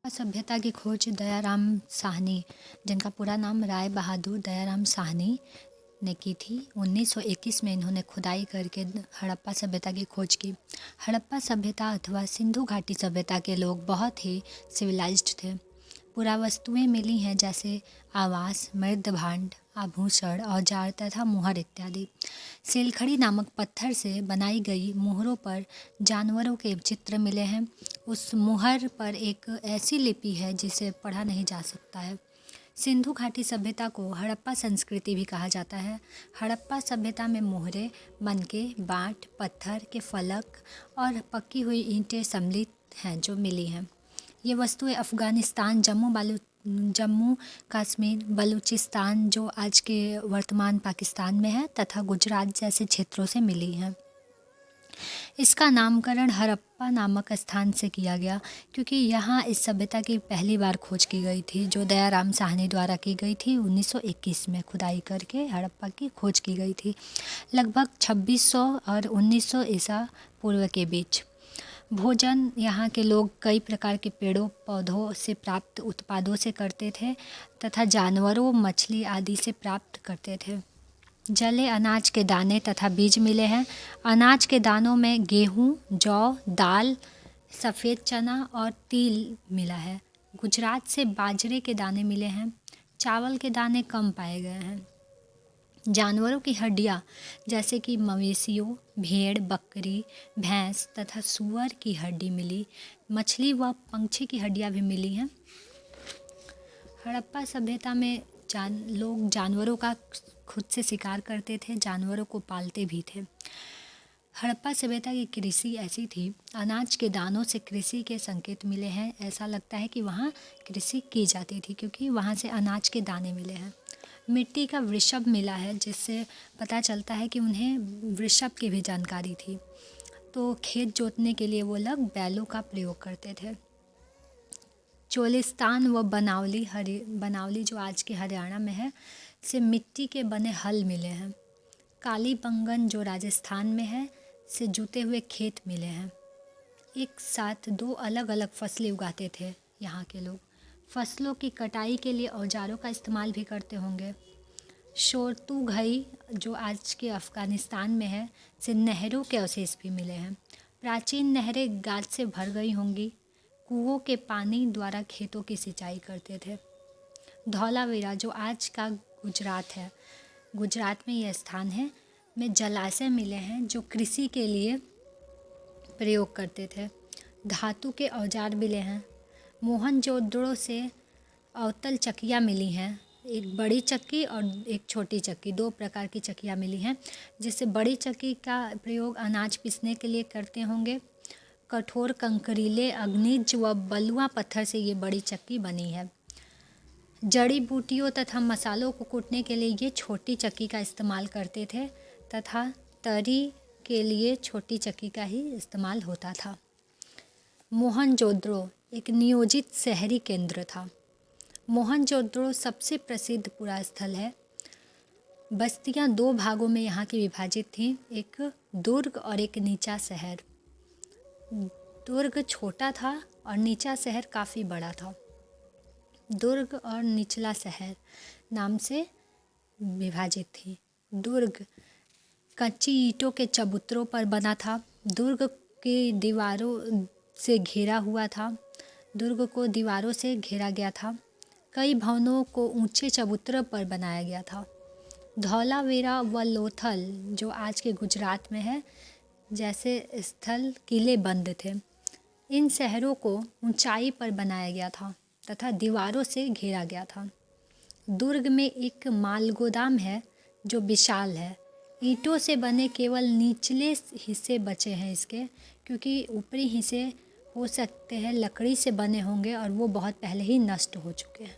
सभ्यता की खोज दयाराम साहनी, जिनका पूरा नाम राय बहादुर दयाराम साहनी ने की थी। 1921 में इन्होंने खुदाई करके हड़प्पा सभ्यता की खोज की। हड़प्पा सभ्यता अथवा सिंधु घाटी सभ्यता के लोग बहुत ही सिविलाइज्ड थे। पुरावस्तुएं मिली हैं जैसे आवास, मृद भांड, आभूषण, औजार तथा मुहर इत्यादि। सेलखड़ी नामक पत्थर से बनाई गई मुहरों पर जानवरों के चित्र मिले हैं। उस मुहर पर एक ऐसी लिपि है जिसे पढ़ा नहीं जा सकता है। सिंधु घाटी सभ्यता को हड़प्पा संस्कृति भी कहा जाता है। हड़प्पा सभ्यता में मोहरे, मनके, बाँट, पत्थर के फलक और पक्की हुई ईंटें सम्मिलित हैं जो मिली हैं। ये वस्तुएं अफ़गानिस्तान, जम्मू कश्मीर, बलूचिस्तान जो आज के वर्तमान पाकिस्तान में है तथा गुजरात जैसे क्षेत्रों से मिली हैं। इसका नामकरण हड़प्पा नामक स्थान से किया गया क्योंकि यहाँ इस सभ्यता की पहली बार खोज की गई थी, जो दयाराम साहनी द्वारा की गई थी। 1921 में खुदाई करके हड़प्पा की खोज की गई थी, लगभग 2600 और 1900 ईसा पूर्व के बीच। भोजन यहाँ के लोग कई प्रकार के पेड़ों पौधों से प्राप्त उत्पादों से करते थे तथा जानवरों, मछली आदि से प्राप्त करते थे। जले अनाज के दाने तथा बीज मिले हैं। अनाज के दानों में गेहूँ, जौ, दाल, सफ़ेद चना और तिल मिला है। गुजरात से बाजरे के दाने मिले हैं। चावल के दाने कम पाए गए हैं। जानवरों की हड्डियाँ जैसे कि मवेशियों, भेड़, बकरी, भैंस तथा सूअर की हड्डी मिली। मछली व पंछी की हड्डियाँ भी मिली हैं। हड़प्पा सभ्यता में लोग जानवरों का खुद से शिकार करते थे, जानवरों को पालते भी थे। हड़प्पा सभ्यता की कृषि ऐसी थी, अनाज के दानों से कृषि के संकेत मिले हैं। ऐसा लगता है कि वहाँ कृषि की जाती थी क्योंकि वहाँ से अनाज के दाने मिले हैं। मिट्टी का वृषभ मिला है जिससे पता चलता है कि उन्हें वृषभ की भी जानकारी थी। तो खेत जोतने के लिए वो लोग बैलों का प्रयोग करते थे। चोलिस्तान व बनावली जो आज के हरियाणा में है से मिट्टी के बने हल मिले हैं। कालीबंगन जो राजस्थान में है से जुते हुए खेत मिले हैं। एक साथ दो अलग अलग फसलें उगाते थे यहाँ के लोग। फसलों की कटाई के लिए औजारों का इस्तेमाल भी करते होंगे। शोरतुघई जो आज के अफ़गानिस्तान में है से नहरों के अवशेष भी मिले हैं। प्राचीन नहरें गाद से भर गई होंगी। कुओं के पानी द्वारा खेतों की सिंचाई करते थे। धौलावीरा जो आज का गुजरात है, गुजरात में यह स्थान है, में जलाशय मिले हैं जो कृषि के लिए प्रयोग करते थे। धातु के औजार मिले हैं। मोहनजोदड़ो से अवतल चक्कियाँ मिली हैं, एक बड़ी चक्की और एक छोटी चक्की, दो प्रकार की चक्कियाँ मिली हैं, जिससे बड़ी चक्की का प्रयोग अनाज पीसने के लिए करते होंगे। कठोर कंकरीले अग्निज व बलुआ पत्थर से ये बड़ी चक्की बनी है। जड़ी बूटियों तथा मसालों को कूटने के लिए ये छोटी चक्की का इस्तेमाल करते थे तथा तरी के लिए छोटी चक्की का ही इस्तेमाल होता था। मोहनजोदड़ो एक नियोजित शहरी केंद्र था। मोहनजोदड़ो सबसे प्रसिद्ध पुरा स्थल है। बस्तियां दो भागों में यहाँ की विभाजित थीं, एक दुर्ग और एक नीचा शहर। दुर्ग छोटा था और नीचा शहर काफ़ी बड़ा था। दुर्ग और निचला शहर नाम से विभाजित थी। दुर्ग कच्ची ईंटों के चबूतरों पर बना था। दुर्ग की दीवारों से घेरा हुआ था। दुर्ग को दीवारों से घेरा गया था। कई भवनों को ऊंचे चबूतरों पर बनाया गया था। धौलावीरा व लोथल जो आज के गुजरात में है जैसे स्थल किले बंद थे। इन शहरों को ऊंचाई पर बनाया गया था तथा दीवारों से घेरा गया था। दुर्ग में एक माल गोदाम है जो विशाल है। ईंटों से बने केवल निचले हिस्से बचे हैं इसके, क्योंकि ऊपरी हिस्से हो सकते हैं लकड़ी से बने होंगे और वो बहुत पहले ही नष्ट हो चुके हैं।